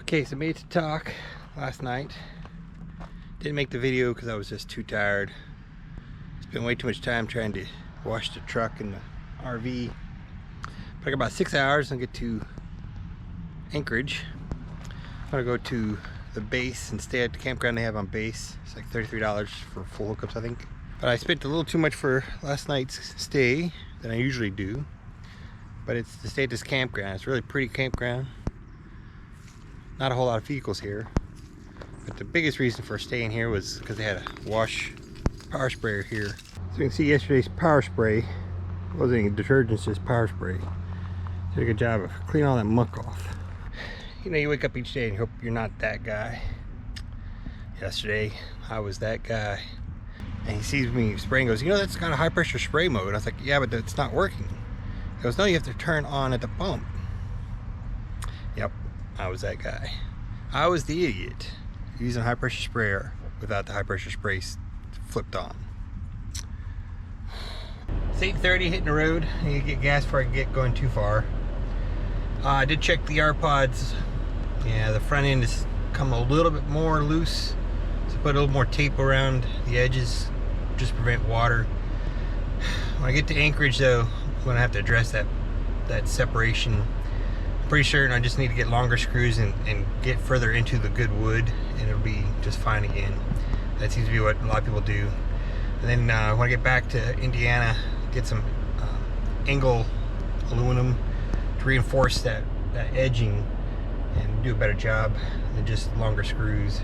Okay, so made it to talk last night. Didn't make the video because I was just too tired. Spent way too much time trying to wash the truck and the RV. But I got about 6 hours and get to Anchorage. I'm gonna go to the base and stay at the campground they have on base. It's like $33 for full hookups, I think. But I spent a little too much for last night's stay than I usually do. But it's to stay at this campground. It's a really pretty campground. Not a whole lot of vehicles here. But the biggest reason for staying here was because they had a wash power sprayer here. So you can see yesterday's power spray wasn't any detergent, just power spray. Did a good job of cleaning all that muck off. You know, you wake up each day and you hope you're not that guy. Yesterday, I was that guy. And he sees me spraying and goes, you know, that's got a high pressure spray mode. I was like, yeah, but it's not working. He goes, no, you have to turn on at the pump. Yep, I was that guy. I was the idiot using a high pressure sprayer without the high pressure spray flipped on. It's 8:30, hitting the road. I need to get gas before I get going too far. I did check the R pods. Yeah, the front end has come a little bit more loose. So put a little more tape around the edges, just prevent water. When I get to Anchorage though, I'm gonna have to address that separation. I'm pretty certain I just need to get longer screws and get further into the good wood, and it'll be just fine again. That seems to be what a lot of people do. And then when I get back to Indiana, get some angle aluminum to reinforce that edging and do a better job than just longer screws.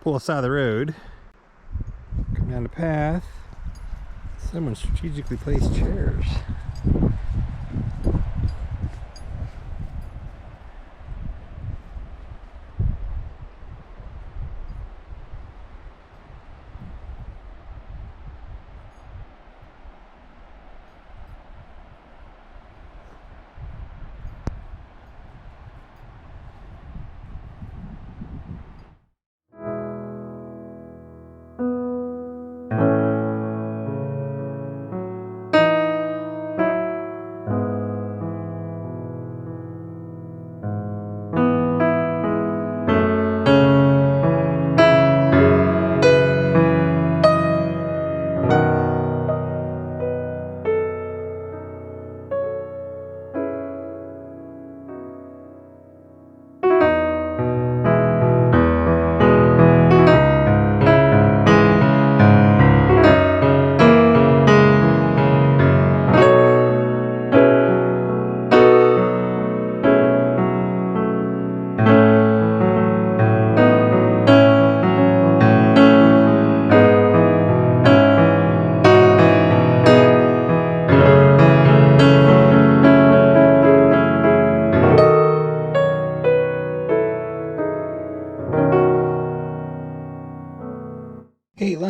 Pull us out of the road, come down the path. Someone strategically placed chairs.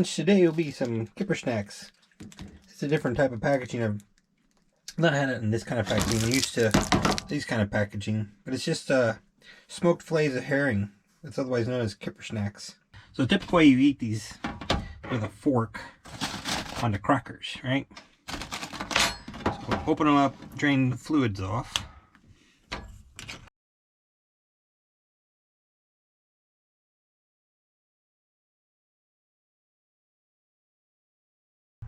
lunch today will be some kipper snacks. It's a different type of packaging. I've not had it in this kind of packaging. I'm used to these kind of packaging, but it's just smoked fillets of herring. It's otherwise known as kipper snacks. So the typical way you eat these with a fork on the crackers, right? So open them up, drain the fluids off.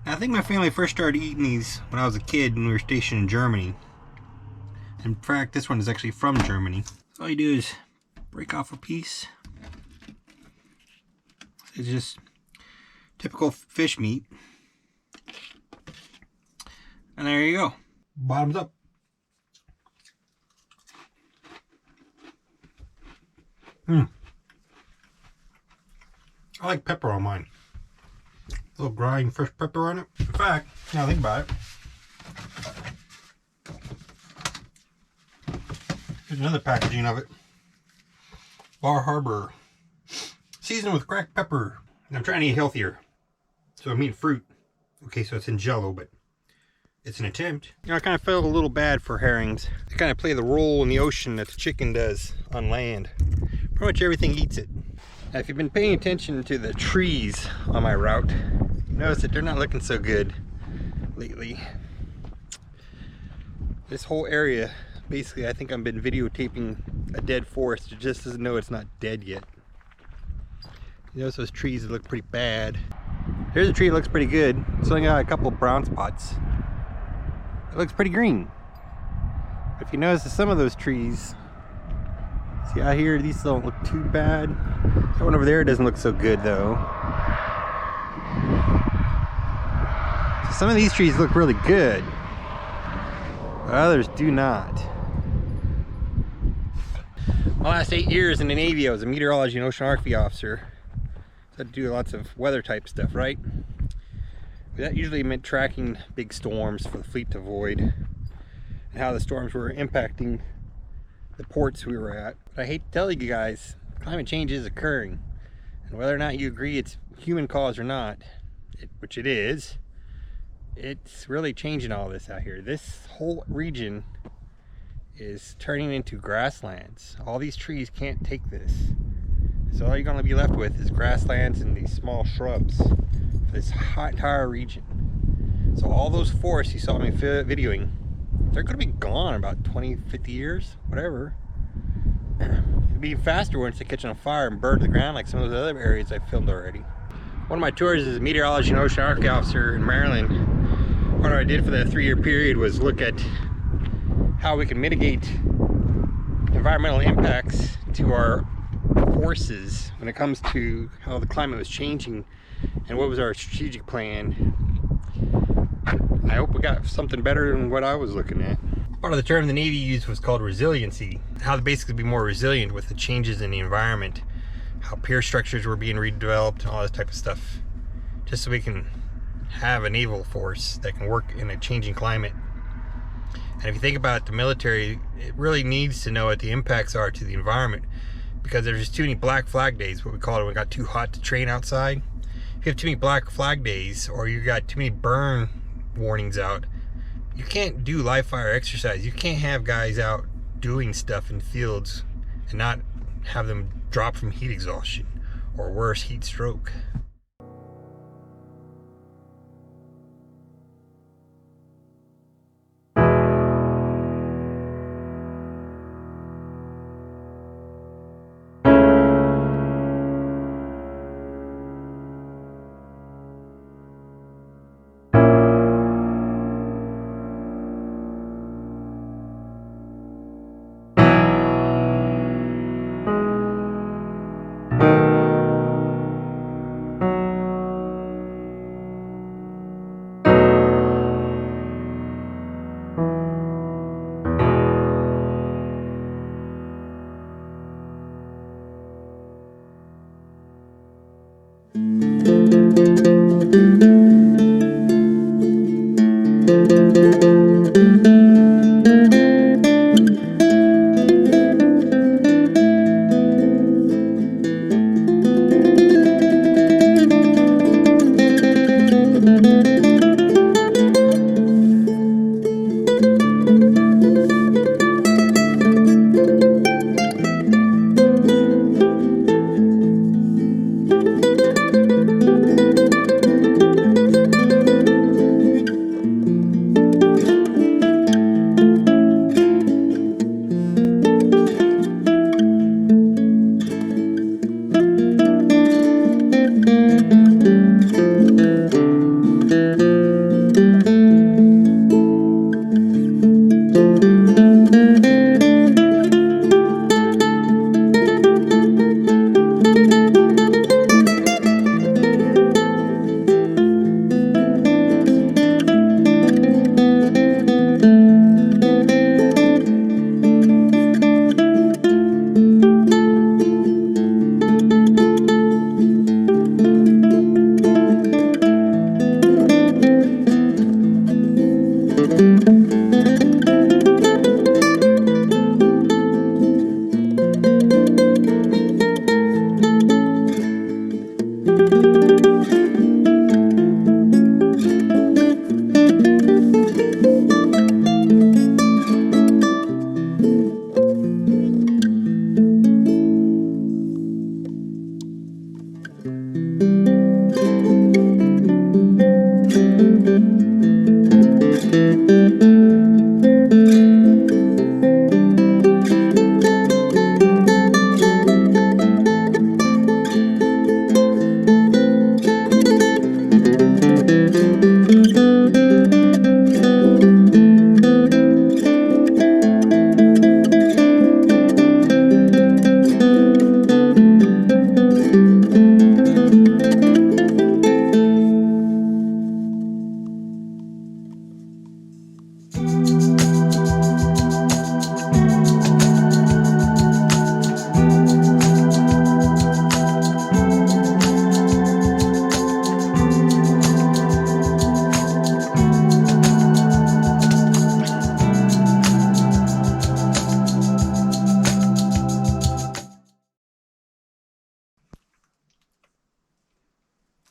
I think my family first started eating these when I was a kid and we were stationed in Germany. In fact, this one is actually from Germany. So all you do is break off a piece. It's just typical fish meat. And there you go. Bottoms up. I like pepper on mine. A little grind fresh pepper on it. In fact, now think about it. Here's another packaging of it. Bar Harbor. Seasoned with cracked pepper. And I'm trying to eat healthier. So I'm eating fruit. Okay, so it's in Jell-O, but it's an attempt. You know, I kind of felt a little bad for herrings. They kind of play the role in the ocean that the chicken does on land. Pretty much everything eats it. Now, if you've been paying attention to the trees on my route, you notice that they're not looking so good lately. This whole area, basically, I think I've been videotaping a dead forest. It just doesn't know it's not dead yet. You notice those trees that look pretty bad. Here's a tree that looks pretty good. It's only got a couple of brown spots. It looks pretty green. If you notice that some of those trees, see out here, these don't look too bad. That one over there doesn't look so good though. So some of these trees look really good, but others do not. My last 8 years in the Navy, I was a meteorology and oceanography officer. So I had to do lots of weather type stuff, right? That usually meant tracking big storms for the fleet to avoid and how the storms were impacting the ports we were at. But I hate to tell you guys, climate change is occurring. And whether or not you agree it's human caused or not, which it is, it's really changing all this out here. This whole region is turning into grasslands. All these trees can't take this. So all you're going to be left with is grasslands and these small shrubs for this entire region. So all those forests you saw me videoing, they're going to be gone in about 20, 50 years, whatever. It'd be faster once they catch on fire and burn to the ground like some of those other areas I've filmed already. One of my tours as a meteorology and oceanography officer in Maryland, what I did for that 3-year period was look at how we can mitigate environmental impacts to our forces when it comes to how the climate was changing and what was our strategic plan. I hope we got something better than what I was looking at. Part of the term the Navy used was called resiliency. How to basically be more resilient with the changes in the environment, how pier structures were being redeveloped, all this type of stuff, just so we can have a naval force that can work in a changing climate. And if you think about it, the military, it really needs to know what the impacts are to the environment, because there's just too many black flag days, what we call it, when it got too hot to train outside. If you have too many black flag days, or you got too many burn warnings out, you can't do live fire exercise. You can't have guys out doing stuff in fields and not have them drop from heat exhaustion, or worse, heat stroke.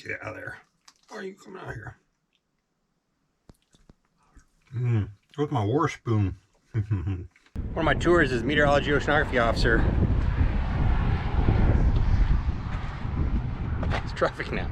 Get out of there. Why are you coming out here? With my war spoon. One of my tours is meteorology oceanography officer. It's traffic now.